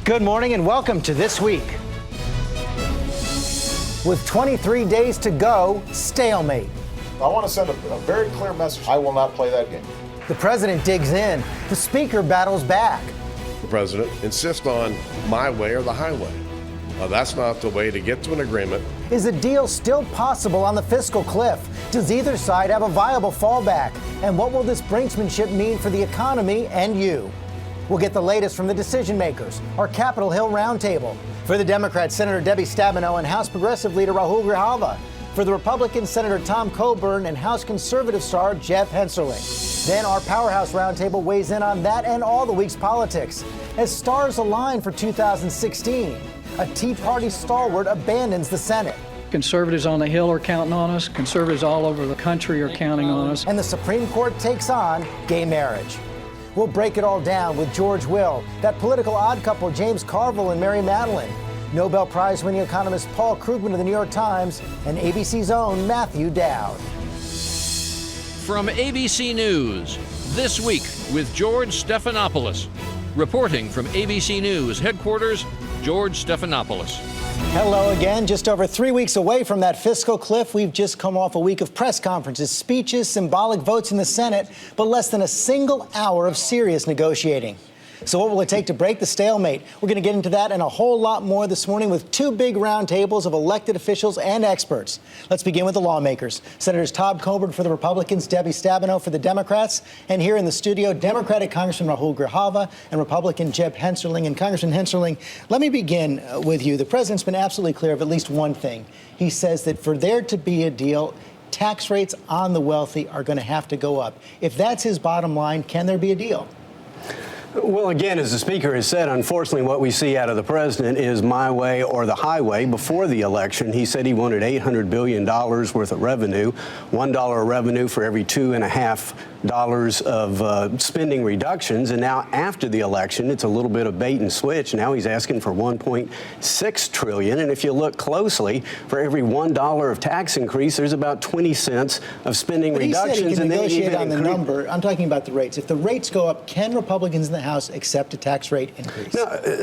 Good morning and welcome to This Week. With 23 days to go, stalemate. I want to send a very clear message. I will not play that game. The president digs in. The speaker battles back. The president insists on my way or the highway. That's not the way to get to an agreement. Is a deal still possible on the fiscal cliff? Does either side have a viable fallback? And what will this brinksmanship mean for the economy and you? We'll get the latest from the decision makers, our Capitol Hill Roundtable. For the Democrats, Senator Debbie Stabenow and House Progressive Leader Raúl Grijalva. For the Republicans, Senator Tom Coburn and House Conservative star Jeff Hensarling. Then our Powerhouse Roundtable weighs in on that and all the week's politics. As stars align for 2016, a Tea Party stalwart abandons the Senate. Conservatives on the Hill are counting on us. Conservatives all over the country are counting on us. And the Supreme Court takes on gay marriage. We'll break it all down with George Will, that political odd couple James Carville and Mary Madeline, Nobel Prize-winning economist Paul Krugman of the New York Times, and ABC's own Matthew Dowd. From ABC News, This Week with George Stephanopoulos. Reporting from ABC News headquarters, George Stephanopoulos. Hello again. Just over 3 weeks away from that fiscal cliff, we've just come off a week of press conferences, speeches, symbolic votes in the Senate, but less than a single hour of serious negotiating. So what will it take to break the stalemate? We're going to get into that and a whole lot more this morning with two big roundtables of elected officials and experts. Let's begin with the lawmakers. Senators Tom Coburn for the Republicans, Debbie Stabenow for the Democrats. And here in the studio, Democratic Congressman Raúl Grijalva and Republican Jeff Hensarling. And Congressman Hensarling, let me begin with you. The president's been absolutely clear of at least one thing. He says that for there to be a deal, tax rates on the wealthy are going to have to go up. If that's his bottom line, can there be a deal? Well, again, as the Speaker has said, unfortunately, what we see out of the president is my way or the highway. Before the election, he said he wanted $800 billion worth of revenue, $1 of revenue for every $2.50 of spending reductions. And now after the election, it's a little bit of bait and switch. Now he's asking for $1.6 trillion. And if you look closely, for every $1 of tax increase, there's about 20 cents of spending reductions. He said he can negotiate even on the number. I'm talking about the rates. If the rates go up, can Republicans in the House accept a tax rate increase?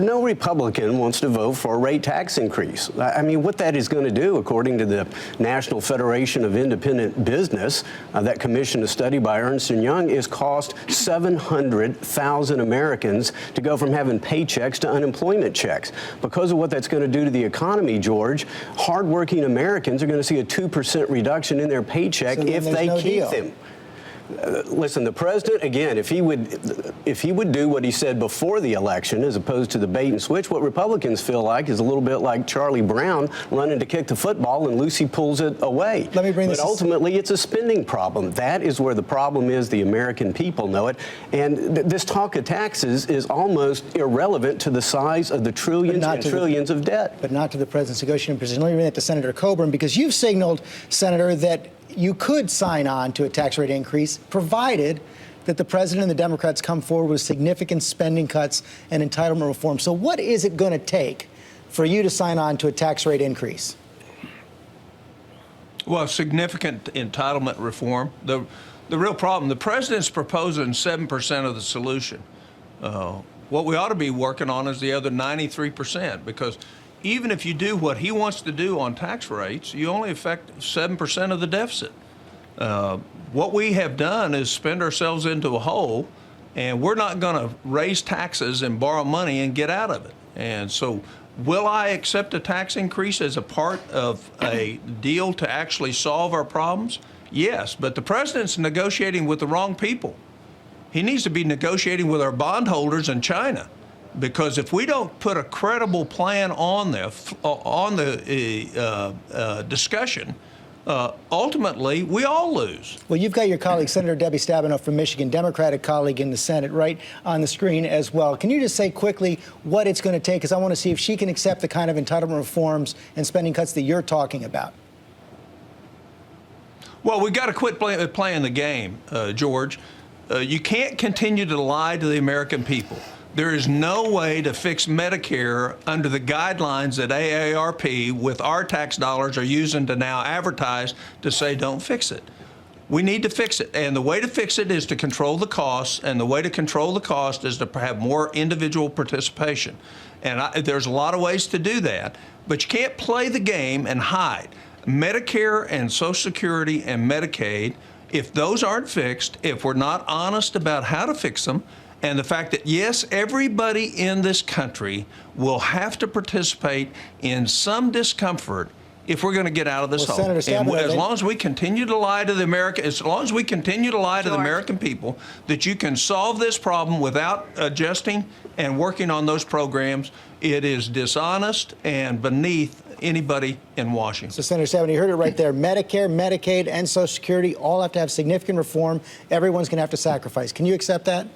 No Republican wants to vote for a rate tax increase. I mean, what that is going to do, according to the National Federation of Independent Business, that commissioned a study by Ernst & Young, is cost 700,000 Americans to go from having paychecks to unemployment checks. Because of what that's going to do to the economy, George, hardworking Americans are going to see a 2% reduction in their paycheck if they keep them. Listen, the president, again, if he would do what he said before the election, as opposed to the bait and switch, what Republicans feel like is a little bit like Charlie Brown running to kick the football and Lucy pulls it away. But ultimately, it's a spending problem. That is where the problem is. The American people know it. And this talk of taxes is almost irrelevant to the size of the trillions and trillions of debt. But not to the president's negotiating position. Let me bring that to Senator Coburn, because you've signaled, Senator, that you could sign on to a tax rate increase, provided that the president and the Democrats come forward with significant spending cuts and entitlement reform. So what is it going to take for you to sign on to a tax rate increase? Well, significant entitlement reform. The real problem, the president's proposing 7% of the solution. What we ought to be working on is the other 93%, because even if you do what he wants to do on tax rates, you only affect 7% of the deficit. What we have done is spend ourselves into a hole, and we're not going to raise taxes and borrow money and get out of it. And so will I accept a tax increase as a part of a deal to actually solve our problems? Yes, but the president's negotiating with the wrong people. He needs to be negotiating with our bondholders in China. Because if we don't put a credible plan on the discussion, ultimately we all lose. Well, you've got your colleague, Senator Debbie Stabenow from Michigan, Democratic colleague in the Senate, right on the screen as well. Can you just say quickly what it's going to take? Because I want to see if she can accept the kind of entitlement reforms and spending cuts that you're talking about. Well, we've got to quit playing the game, George. You can't continue to lie to the American people. There is no way to fix Medicare under the guidelines that AARP, with our tax dollars, are using to now advertise to say don't fix it. We need to fix it. And the way to fix it is to control the costs. And the way to control the cost is to have more individual participation. And there's a lot of ways to do that. But you can't play the game and hide. Medicare and Social Security and Medicaid, if those aren't fixed, if we're not honest about how to fix them, and the fact that, yes, everybody in this country will have to participate in some discomfort if we're going to get out of this hole. Senator Stabenow, as long as we continue to lie to the American people that you can solve this problem without adjusting and working on those programs, it is dishonest and beneath anybody in Washington. So, Senator Stabenow, you heard it right there. Medicare, Medicaid, and Social Security all have to have significant reform. Everyone's going to have to sacrifice. Can you accept that?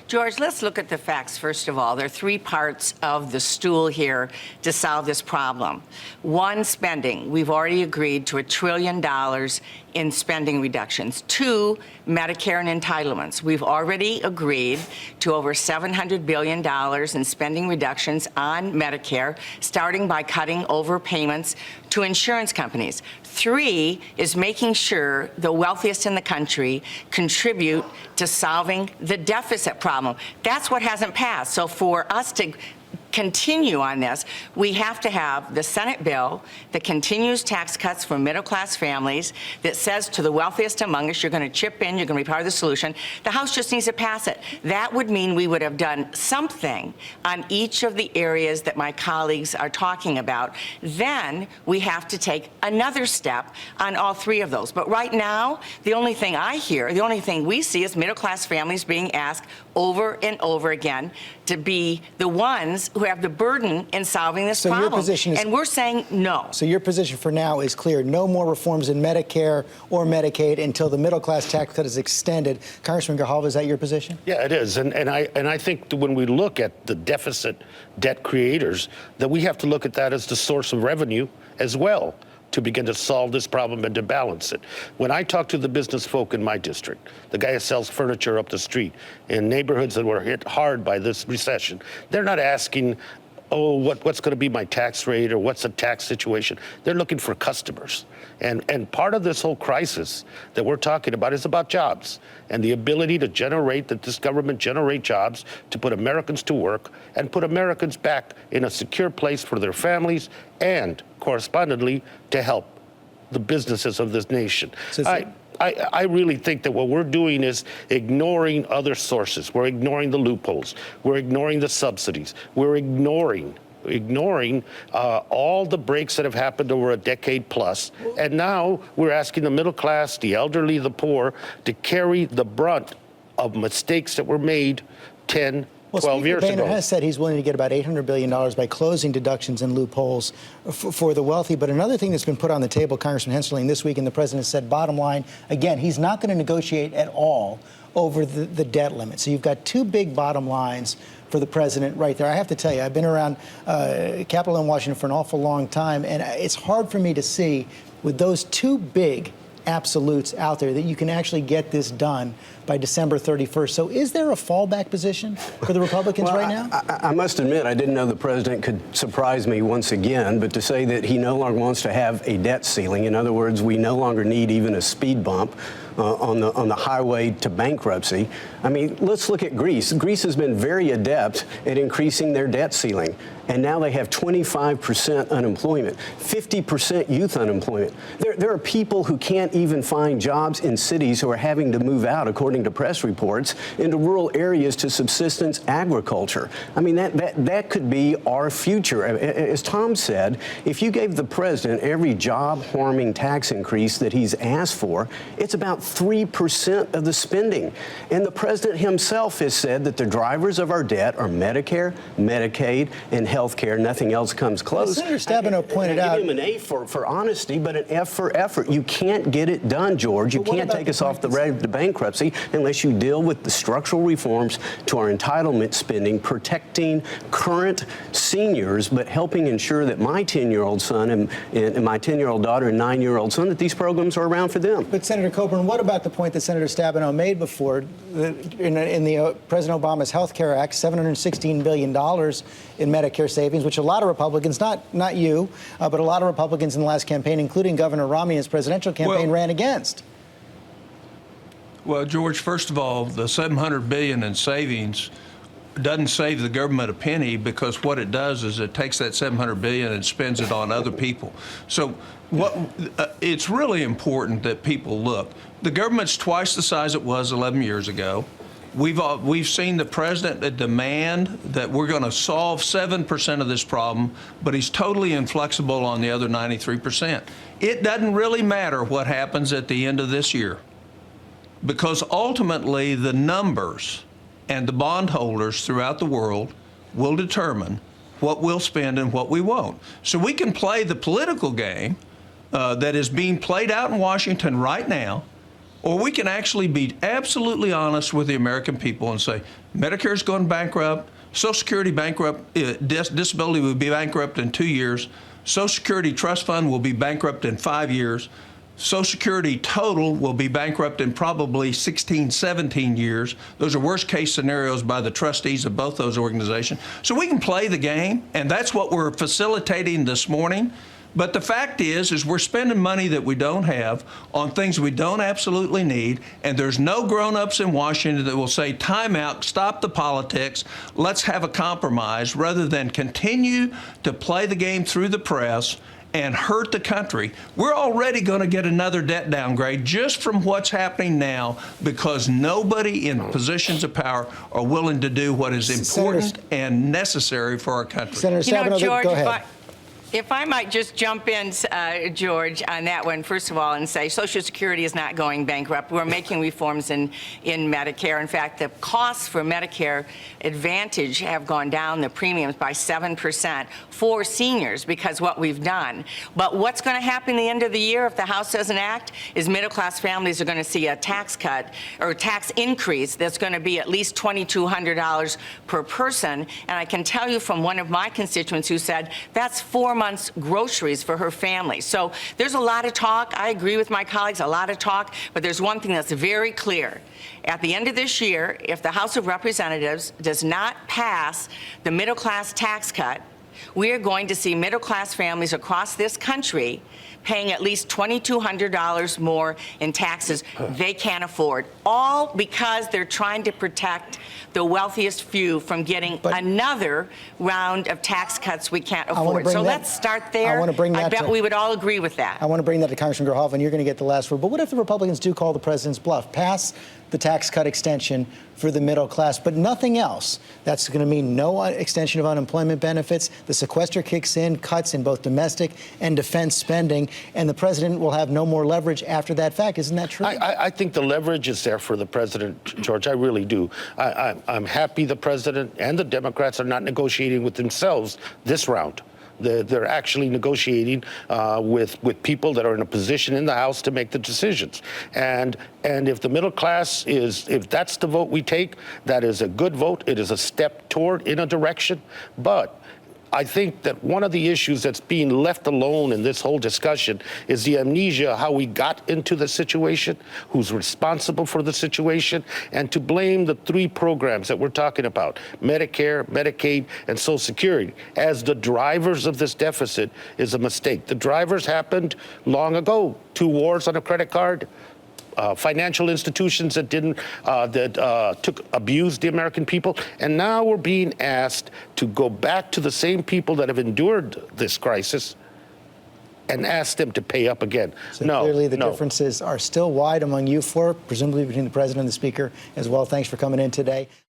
George, let's look at the facts, first of all. There are three parts of the stool here to solve this problem. One, spending. We've already agreed to $1 trillion in spending reductions. Two, Medicare and entitlements. We've already agreed to over $700 billion in spending reductions on Medicare, starting by cutting overpayments to insurance companies. Three is making sure the wealthiest in the country contribute to solving the deficit problem. That's what hasn't passed. So for us to continue on this, we have to have the Senate bill that continues tax cuts for middle-class families, that says to the wealthiest among us, you're going to chip in, you're going to be part of the solution. The House just needs to pass it. That would mean we would have done something on each of the areas that my colleagues are talking about. Then we have to take another step on all three of those. But right now, the only thing I hear, the only thing we see is middle-class families being asked over and over again to be the ones who have the burden in solving this problem. Your position is, and we're saying no. So your position for now is clear. No more reforms in Medicare or Medicaid until the middle-class tax cut is extended. Congressman Grijalva, is that your position? Yeah, it is. And I think that when we look at the deficit debt creators, that we have to look at that as the source of revenue as well, to begin to solve this problem and to balance it. When I talk to the business folk in my district, the guy who sells furniture up the street in neighborhoods that were hit hard by this recession, they're not asking, oh, what's going to be my tax rate or what's the tax situation. They're looking for customers. And part of this whole crisis that we're talking about is about jobs and the ability to that this government generate jobs to put Americans to work and put Americans back in a secure place for their families and correspondingly to help the businesses of this nation. I really think that what we're doing is ignoring other sources. We're ignoring the loopholes. We're ignoring the subsidies. We're ignoring all the breaks that have happened over a decade plus. And now we're asking the middle class, the elderly, the poor to carry the brunt of mistakes that were made 10, 12 years ago. Boehner has said he's willing to get about $800 billion by closing deductions and loopholes for the wealthy. But another thing that's been put on the table, Congressman Hensarling, this week, and the president said, bottom line, again, he's not going to negotiate at all over the debt limit. So you've got two big bottom lines for the president right there. I have to tell you, I've been around Capitol in Washington for an awful long time, and it's hard for me to see with those two big absolutes out there that you can actually get this done by December 31st. So is there a fallback position for the Republicans right now? I must admit, I didn't know the president could surprise me once again, but to say that he no longer wants to have a debt ceiling, in other words, we no longer need even a speed bump on the highway to bankruptcy. I mean, let's look at Greece. Greece has been very adept at increasing their debt ceiling, and now they have 25% unemployment, 50% youth unemployment. There are people who can't even find jobs in cities who are having to move out, according to press reports, into rural areas to subsistence agriculture. I mean, that could be our future. As Tom said, if you gave the president every job-harming tax increase that he's asked for, it's about 3% of the spending. And the president himself has said that the drivers of our debt are Medicare, Medicaid, and health care. Nothing else comes close. Senator Stabenow pointed out. I give him an A for honesty, but an F for effort. You can't get it done, George. You can't take us off the road to bankruptcy unless you deal with the structural reforms to our entitlement spending, protecting current seniors, but helping ensure that my 10-year-old son and my 10-year-old daughter and 9-year-old son, that these programs are around for them. But Senator Coburn, what what about the point that Senator Stabenow made before? In President Obama's Health Care Act, $716 billion in Medicare savings, which a lot of Republicans, not you, but a lot of Republicans in the last campaign, including Governor Romney in his presidential campaign, ran against. Well, George, first of all, the $700 billion in savings doesn't save the government a penny, because what it does is it takes that $700 billion and spends it on other people. So it's really important that people look. The government's twice the size it was 11 years ago. We've seen the president demand that we're going to solve 7% of this problem, but he's totally inflexible on the other 93%. It doesn't really matter what happens at the end of this year, because ultimately the numbers and the bondholders throughout the world will determine what we'll spend and what we won't. So we can play the political game that is being played out in Washington right now, or we can actually be absolutely honest with the American people and say, Medicare's going bankrupt, Social Security bankrupt, disability will be bankrupt in 2 years, Social Security Trust Fund will be bankrupt in 5 years, Social Security total will be bankrupt in probably 16, 17 years. Those are worst case scenarios by the trustees of both those organizations. So we can play the game, and that's what we're facilitating this morning. But the fact is we're spending money that we don't have on things we don't absolutely need, and there's no grown-ups in Washington that will say, time out, stop the politics, let's have a compromise, rather than continue to play the game through the press and hurt the country. We're already going to get another debt downgrade just from what's happening now, because nobody in positions of power are willing to do what is important and necessary for our country. Senator Stabenow, George, go ahead. If I might just jump in, George, on that one, first of all, and say Social Security is not going bankrupt. We're making reforms in Medicare. In fact, the costs for Medicare Advantage have gone down, the premiums, by 7% for seniors, because what we've done. But what's going to happen at the end of the year if the House doesn't act is middle-class families are going to see a tax cut or tax increase that's going to be at least $2,200 per person. And I can tell you from one of my constituents who said that's 4 months groceries for her family. So there's a lot of talk. I agree with my colleagues, a lot of talk, but there's one thing that's very clear. At the end of this year, if the House of Representatives does not pass the middle-class tax cut, we are going to see middle-class families across this country paying at least $2,200 more in taxes they can't afford, all because they're trying to protect the wealthiest few from getting another round of tax cuts we can't afford. So let's start there. I bet we would all agree with that. I want to bring that to Congressman Grijalva, and you're going to get the last word. But what if the Republicans do call the president's bluff, pass the tax cut extension for the middle class, but nothing else? That's going to mean no extension of unemployment benefits. The sequester kicks in, cuts in both domestic and defense spending, and the president will have no more leverage after that fact. Isn't that true? I think the leverage is there for the president, George. I really do. I'm happy the president and the Democrats are not negotiating with themselves this round. They're actually negotiating with people that are in a position in the House to make the decisions. And if the middle class if that's the vote we take, that is a good vote. It is a step toward in a direction. But I think that one of the issues that's being left alone in this whole discussion is the amnesia, how we got into the situation, who's responsible for the situation, and to blame the three programs that we're talking about, Medicare, Medicaid, and Social Security, as the drivers of this deficit is a mistake. The drivers happened long ago. 2 wars on a credit card, financial institutions that abused the American people, and now we're being asked to go back to the same people that have endured this crisis and ask them to pay up again. So clearly the differences are still wide among you four, presumably between the president and the speaker as well. Thanks for coming in today.